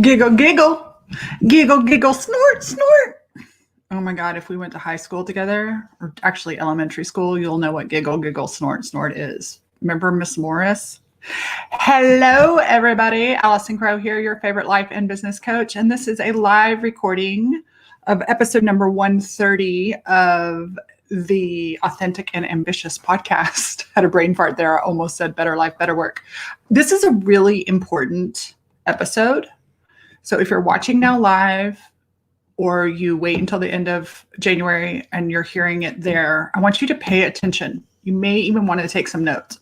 Giggle, giggle, giggle, giggle, snort, snort. Oh my God, if we went to high school together, or actually elementary school, you'll know what giggle, giggle, snort, snort is. Remember Miss Morris? Hello, everybody. Allison Crow here, your favorite life and business coach. And this is a live recording of episode number 130 of the Authentic and Ambitious podcast. Had a brain fart there. I almost said better life, better work. This is a really important episode. So if you're watching now live, or you wait until the end of January and you're hearing it there, I want you to pay attention. You may even want to take some notes.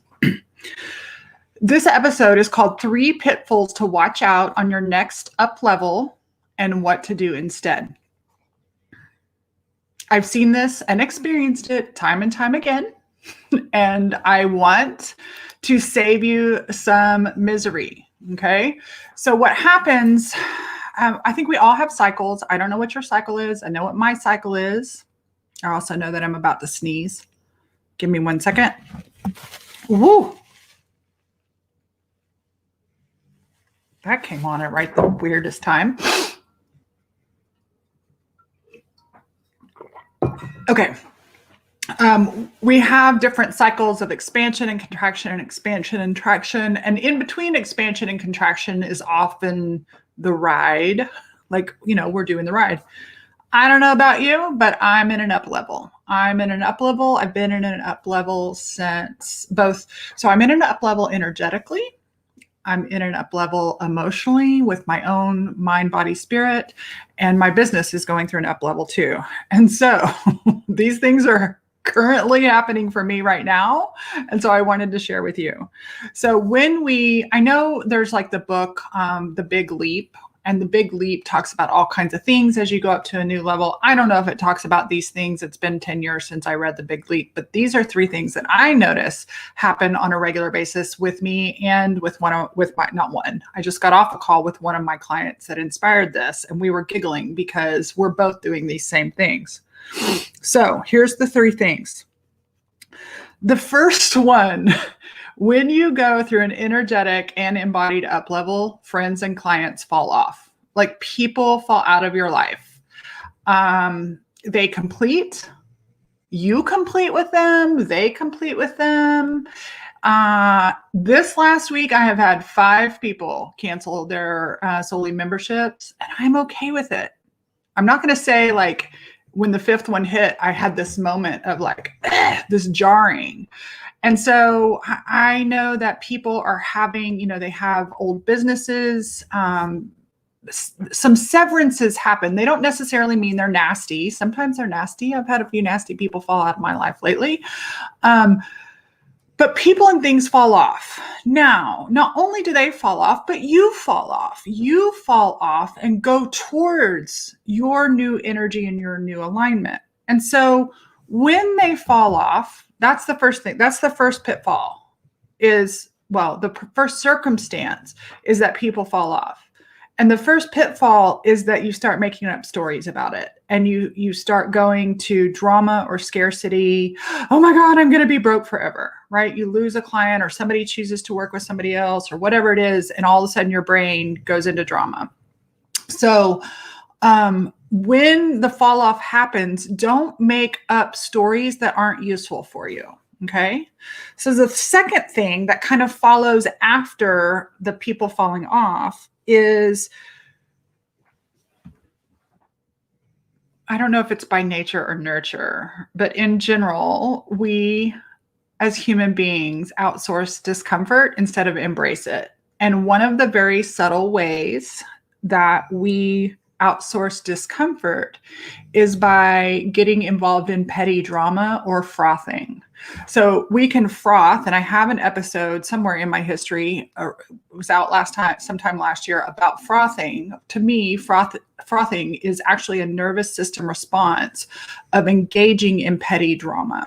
This episode is called 3 Pitfalls to Watch Out on Your Next Up Level and What to Do Instead. I've seen this and experienced it time and time again, and I want to save you some misery, okay? So what happens, I think we all have cycles. I don't know what your cycle is. I know what my cycle is. I also know that I'm about to sneeze. Give me 1 second. Woo! That came on at right the weirdest time. Okay. We have different cycles of expansion and contraction and expansion and traction. And in between expansion and contraction is often the ride. Like, you know, we're doing the ride. I don't know about you, but I'm in an up level. I'm in an up level. I've been in an up level since both. So I'm in an up level energetically. I'm in an up level emotionally with my own mind, body, spirit, and my business is going through an up level too. And so these things are currently happening for me right now. And so I wanted to share with you. So I know there's like the book, The Big Leap, and The Big Leap talks about all kinds of things as you go up to a new level. I don't know if it talks about these things. It's been 10 years since I read The Big Leap, but these are 3 things that I notice happen on a regular basis with me and I just got off a call with one of my clients that inspired this, and we were giggling because we're both doing these same things. So here's the 3 things. The first one, when you go through an energetic and embodied up level, friends and clients fall off. Like, people fall out of your life. They complete. You complete with them. They complete with them. This last week, I have had 5 people cancel their Solely memberships, and I'm okay with it. I'm not going to say like when the 5th one hit, I had this moment of like this jarring. And so I know that people are having, they have old businesses. Some severances happen. They don't necessarily mean they're nasty. Sometimes they're nasty. I've had a few nasty people fall out of my life lately. But people and things fall off. Now, not only do they fall off, but you fall off. You fall off and go towards your new energy and your new alignment. And so when they fall off, that's the first thing. That's the first pitfall the first circumstance is that people fall off. And the first pitfall is that you start making up stories about it. And you start going to drama or scarcity. Oh my God, I'm going to be broke forever, right? You lose a client or somebody chooses to work with somebody else or whatever it is. And all of a sudden your brain goes into drama. So when the fall off happens, don't make up stories that aren't useful for you. Okay. So the second thing that kind of follows after the people falling off is, I don't know if it's by nature or nurture, but in general, we as human beings outsource discomfort instead of embrace it. And one of the very subtle ways that we outsource discomfort is by getting involved in petty drama or frothing. So we can froth, and I have an episode somewhere in my history, or it was out sometime last year, about frothing. To me, frothing is actually a nervous system response of engaging in petty drama.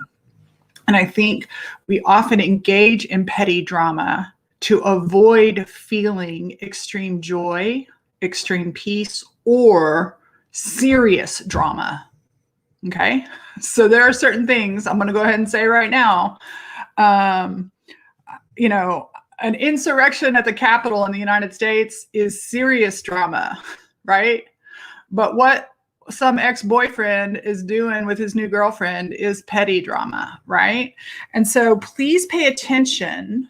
And I think we often engage in petty drama to avoid feeling extreme joy, extreme peace, or serious drama. Okay. So there are certain things I'm going to go ahead and say right now. Um, you know, an insurrection at the Capitol in the United States is serious drama, right? But what some ex-boyfriend is doing with his new girlfriend is petty drama, right? And so please pay attention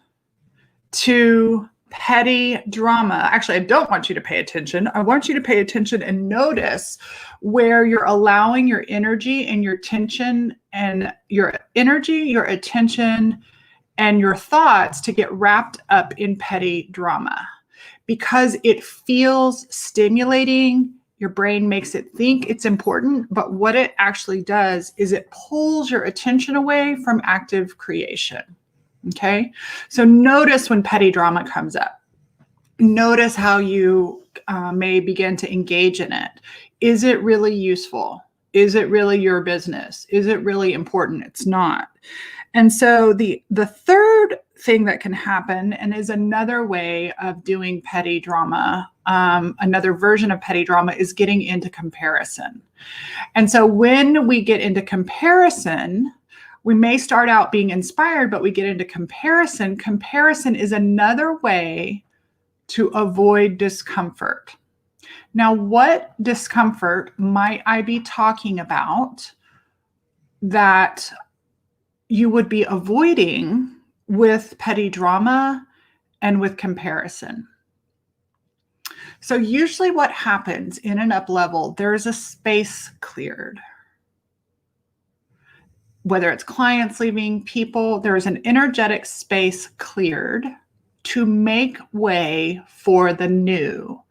to petty drama. Actually, I don't want you to pay attention. I want you to pay attention and notice where you're allowing your energy and your tension and your energy, your attention, and your thoughts to get wrapped up in petty drama, because it feels stimulating. Your brain makes it think it's important, but what it actually does is it pulls your attention away from active creation. Okay, so notice when petty drama comes up. Notice how you may begin to engage in it. Is it really useful? Is it really your business? Is it really important? It's not. And so the third thing that can happen, and is another way of doing petty drama, another version of petty drama, is getting into comparison. And so when we get into comparison, we may start out being inspired, but we get into comparison. Comparison is another way to avoid discomfort. Now, what discomfort might I be talking about that you would be avoiding with petty drama and with comparison? So usually what happens in an up level, there's a space cleared. Whether it's clients leaving, people, there is an energetic space cleared to make way for the new.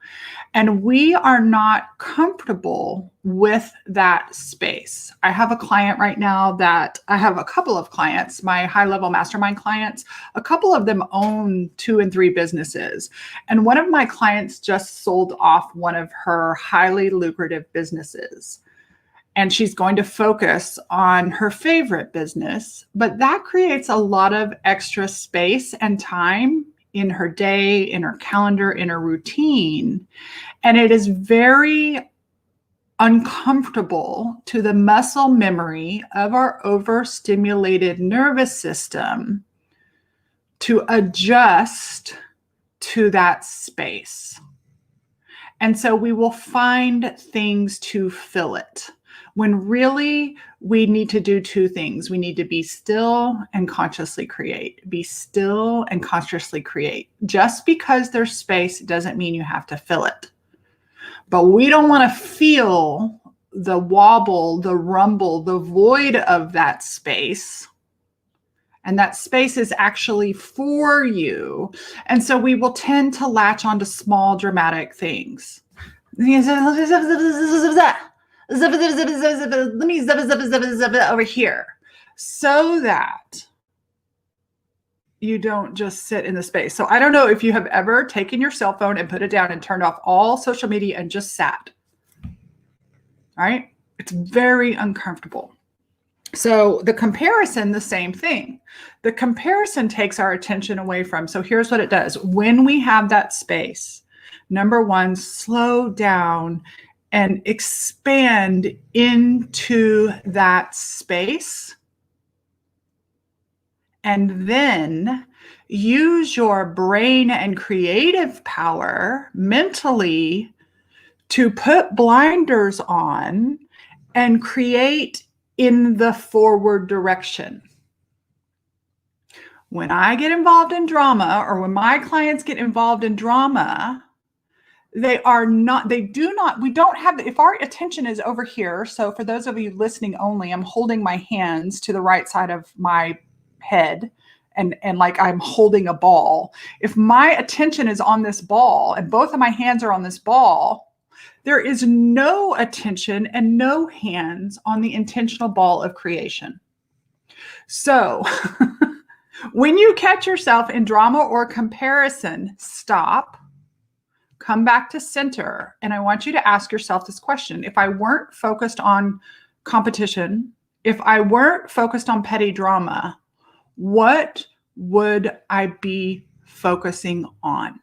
And we are not comfortable with that space. I have a client right now that I have a couple of clients, my high-level mastermind clients, a couple of them own 2 and 3 businesses. And one of my clients just sold off one of her highly lucrative businesses. And she's going to focus on her favorite business, but that creates a lot of extra space and time in her day, in her calendar, in her routine. And it is very uncomfortable to the muscle memory of our overstimulated nervous system to adjust to that space. And so we will find things to fill it, when really we need to do 2 things. We need to be still and consciously create. Be still and consciously create. Just because there's space doesn't mean you have to fill it. But we don't want to feel the wobble, the rumble, the void of that space. And that space is actually for you. And so we will tend to latch onto small dramatic things. Let me zip over here, so that you don't just sit in the space. So I don't know if you have ever taken your cell phone and put it down and turned off all social media and just sat. All right? It's very uncomfortable. So the comparison, the same thing. The comparison takes our attention away from. So here's what it does. When we have that space, number 1, slow down and expand into that space. And then use your brain and creative power mentally to put blinders on and create in the forward direction. When I get involved in drama, or when my clients get involved in drama, we don't have, if our attention is over here. So for those of you listening only, I'm holding my hands to the right side of my head and like I'm holding a ball. If my attention is on this ball and both of my hands are on this ball, there is no attention and no hands on the intentional ball of creation. So when you catch yourself in drama or comparison, stop. Come back to center. And I want you to ask yourself this question. If I weren't focused on competition, if I weren't focused on petty drama, what would I be focusing on?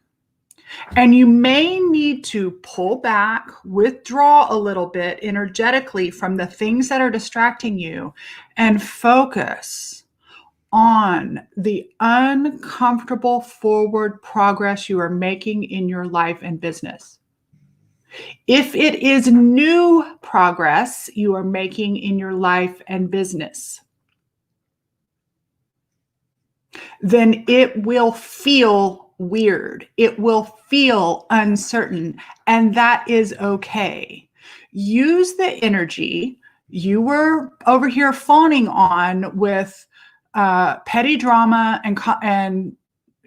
And you may need to pull back, withdraw a little bit energetically from the things that are distracting you and focus on the uncomfortable forward progress you are making in your life and business. If it is new progress you are making in your life and business, then it will feel weird. It will feel uncertain, and that is okay. Use the energy you were over here fawning on with petty drama and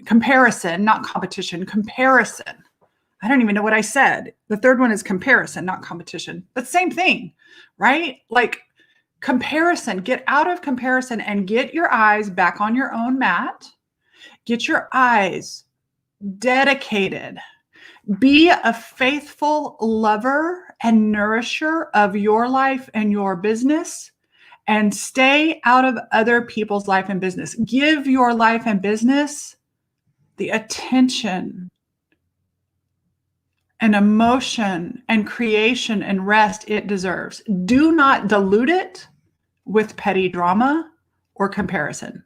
comparison, not competition, comparison. I don't even know what I said. The third one is comparison, not competition, but same thing, right? Like comparison, get out of comparison and get your eyes back on your own mat. Get your eyes dedicated. Be a faithful lover and nourisher of your life and your business, and stay out of other people's life and business. Give your life and business the attention and emotion and creation and rest it deserves. Do not dilute it with petty drama or comparison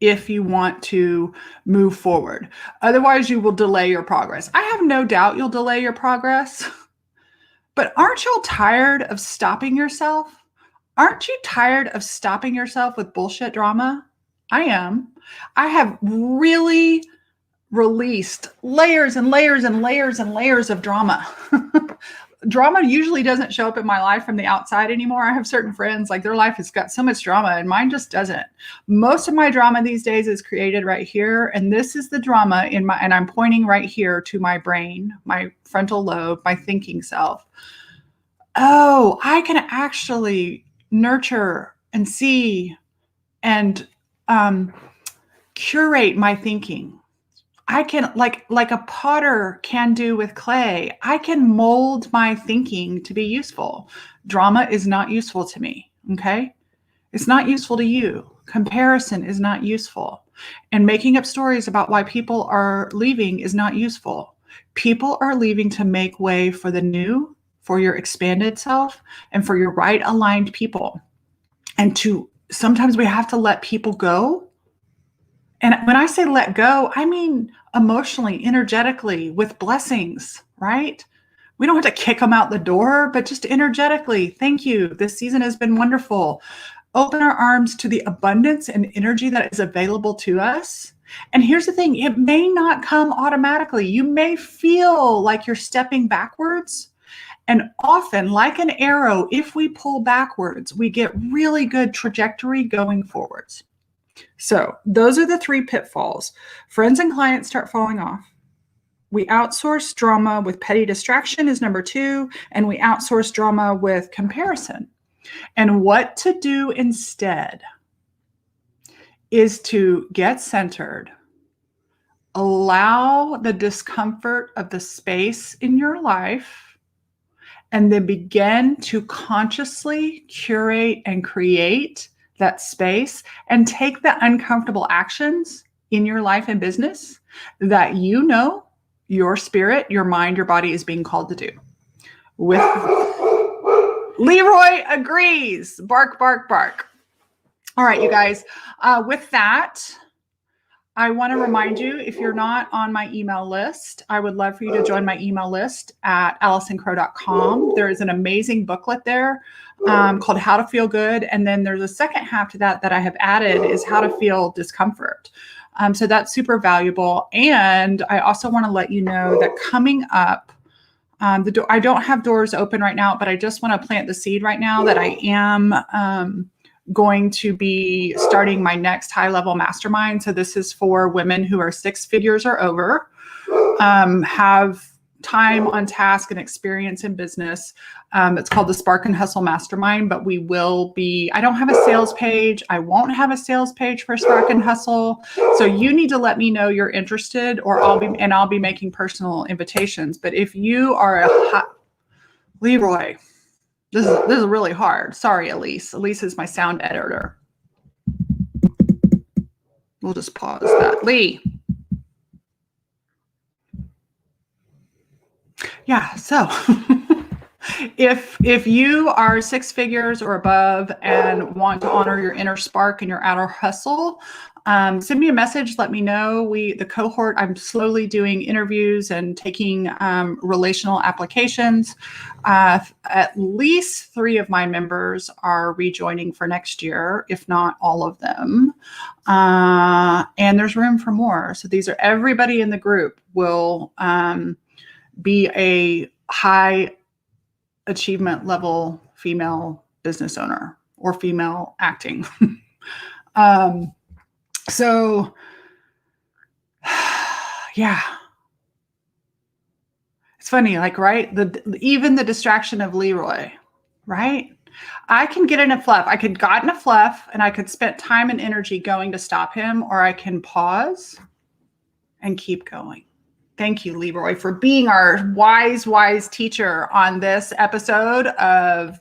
if you want to move forward. Otherwise, you will delay your progress. I have no doubt you'll delay your progress, but aren't you tired of stopping yourself? Aren't you tired of stopping yourself with bullshit drama? I am. I have really released layers and layers and layers and layers of drama. Drama usually doesn't show up in my life from the outside anymore. I have certain friends, like their life has got so much drama and mine just doesn't. Most of my drama these days is created right here. And this is the drama in my, and I'm pointing right here to my brain, my frontal lobe, my thinking self. Oh, I can actually nurture and see and curate my thinking. I can, like a potter can do with clay, I can mold my thinking to be useful. Drama is not useful to me, okay? It's not useful to you. Comparison is not useful. And making up stories about why people are leaving is not useful. People are leaving to make way for the new, for your expanded self, and for your right aligned people. And sometimes we have to let people go. And when I say let go, I mean emotionally, energetically, with blessings, right? We don't have to kick them out the door, but just energetically. Thank you. This season has been wonderful. Open our arms to the abundance and energy that is available to us. And here's the thing, it may not come automatically. You may feel like you're stepping backwards. And often, like an arrow, if we pull backwards, we get really good trajectory going forwards. So those are the 3 pitfalls. Friends and clients start falling off. We outsource drama with petty distraction is number 2, and we outsource drama with comparison. And what to do instead is to get centered, allow the discomfort of the space in your life, and then begin to consciously curate and create that space and take the uncomfortable actions in your life and business that you know your spirit, your mind, your body is being called to do. With Leroy agrees. Bark, bark, bark. All right, you guys. With that, I want to remind you, if you're not on my email list, I would love for you to join my email list at AllisonCrow.com. There is an amazing booklet there called How to Feel Good. And then there's a second half to that I have added is How to Feel Discomfort. So that's super valuable. And I also want to let you know that coming up, I don't have doors open right now, but I just want to plant the seed right now that I am going to be starting my next high-level mastermind. So this is for women who are 6 figures or over, have time on task and experience in business. It's called the Spark and Hustle Mastermind, but we will be, I don't have a sales page. I won't have a sales page for Spark and Hustle. So you need to let me know you're interested, or I'll be making personal invitations. But if you are Leroy, this is really hard. Sorry, Elise. Elise is my sound editor. We'll just pause that. Lee. Yeah, so If you are six figures or above and want to honor your inner spark and your outer hustle, send me a message. Let me know. The cohort, I'm slowly doing interviews and taking relational applications. At least 3 of my members are rejoining for next year, if not all of them. And there's room for more. So these are everybody in the group will be a high achievement level female business owner or female acting. So yeah, it's funny, like, right? Even the distraction of Leroy, right? I can get in a fluff. I could got in a fluff and I could spend time and energy going to stop him, or I can pause and keep going. Thank you, Leroy, for being our wise teacher on this episode of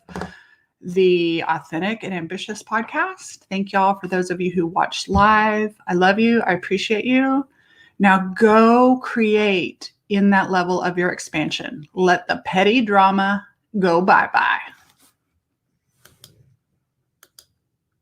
the Authentic and Ambitious podcast. Thank y'all for those of you who watched live. I love you. I appreciate you. Now go create in that level of your expansion. Let the petty drama go bye-bye.